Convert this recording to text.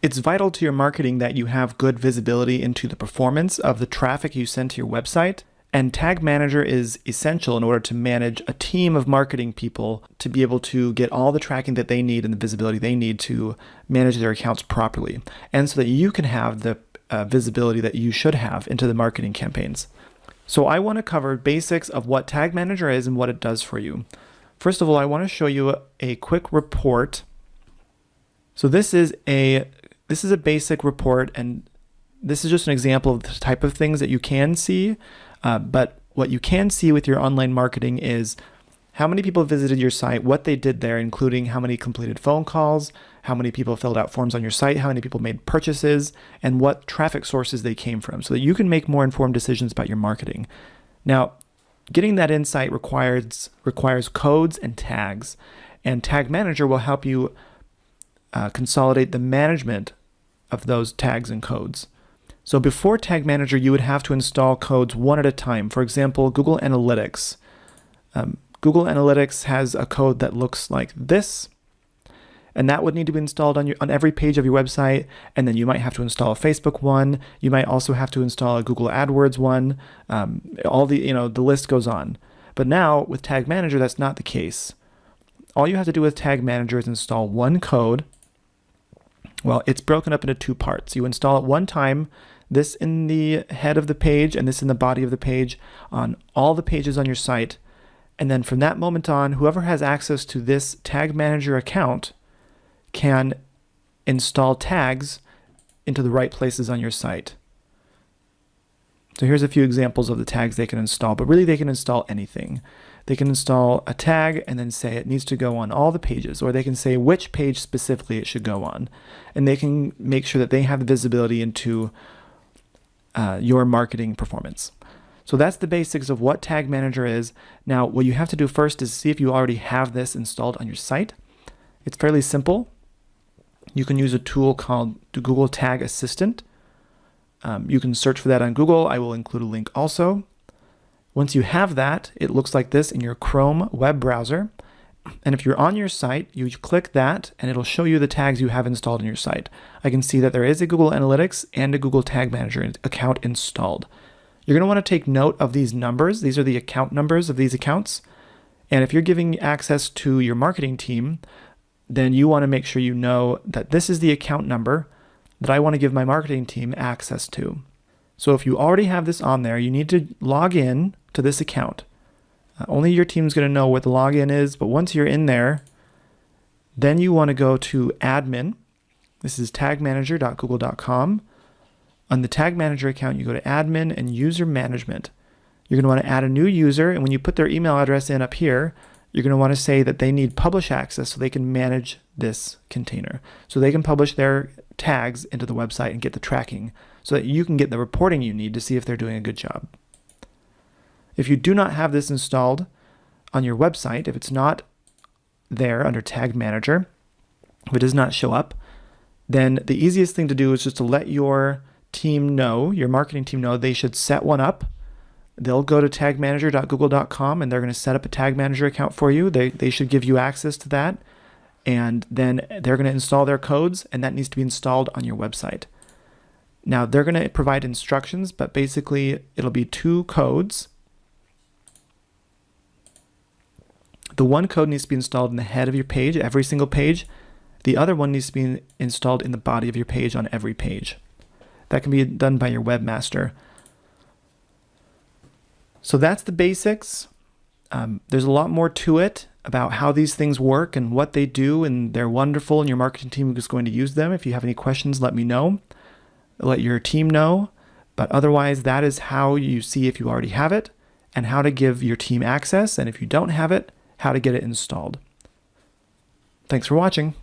It's vital to your marketing that you have good visibility into the performance of the traffic you send to your website. And Tag Manager is essential in order to manage a team of marketing people to be able to get all the tracking that they need and the visibility they need to manage their accounts properly. And so that you can have the visibility that you should have into the marketing campaigns. So I want to cover basics of what Tag Manager is and what it does for you. First of all, I want to show you a quick report. So this is a basic report, and this is just an example of the type of things that you can see. But what you can see with your online marketing is how many people visited your site, what they did there, including how many completed phone calls, how many people filled out forms on your site, how many people made purchases, and what traffic sources they came from, so that you can make more informed decisions about your marketing. Now, getting that insight requires codes and tags, and Tag Manager will help you consolidate the management of those tags and codes. So before Tag Manager, you would have to install codes one at a time. For example, Google Analytics. Google Analytics has a code that looks like this, and that would need to be installed on every page of your website. And then you might have to install a Facebook one. You might also have to install a Google AdWords one. The list goes on. But now with Tag Manager, that's not the case. All you have to do with Tag Manager is install one code. Well, it's broken up into two parts. You install it one time, this in the head of the page and this in the body of the page on all the pages on your site. And then from that moment on, whoever has access to this Tag Manager account can install tags into the right places on your site. So here's a few examples of the tags they can install, but really they can install anything. They can install a tag and then say it needs to go on all the pages, or they can say which page specifically it should go on. And they can make sure that they have the visibility into your marketing performance. So that's the basics of what Tag Manager is. Now, what you have to do first is see if you already have this installed on your site. It's fairly simple. You can use a tool called the Google Tag Assistant. You can search for that on Google. I will include a link also. Once you have that, it looks like this in your Chrome web browser. And if you're on your site, you click that and it'll show you the tags you have installed in your site. I can see that there is a Google Analytics and a Google Tag Manager account installed. You're going to want to take note of these numbers. These are the account numbers of these accounts. And if you're giving access to your marketing team, then you want to make sure you know that this is the account number that I want to give my marketing team access to. So if you already have this on there, you need to log in to this account. Only your team's going to know what the login is, but once you're in there, then you want to go to admin. This is tagmanager.google.com. On the Tag Manager account, you go to admin and user management. You're going to want to add a new user, and when you put their email address in up here, you're going to want to say that they need publish access so they can manage this container. So they can publish their tags into the website and get the tracking so that you can get the reporting you need to see if they're doing a good job. If you do not have this installed on your website, if it's not there under Tag Manager, if it does not show up, then the easiest thing to do is just to let your team know, your marketing team know, they should set one up. They'll go to tagmanager.google.com and they're going to set up a Tag Manager account for you. They should give you access to that. And then they're going to install their codes, and that needs to be installed on your website. Now, they're going to provide instructions, but basically it'll be two codes. The one code needs to be installed in the head of your page, every single page. The other one needs to be installed in the body of your page on every page. That can be done by your webmaster. So that's the basics. There's a lot more to it about how these things work and what they do, and they're wonderful, and your marketing team is going to use them. If you have any questions, let me know. Let your team know. But otherwise, that is how you see if you already have it and how to give your team access. And if you don't have it, how to get it installed. Thanks for watching.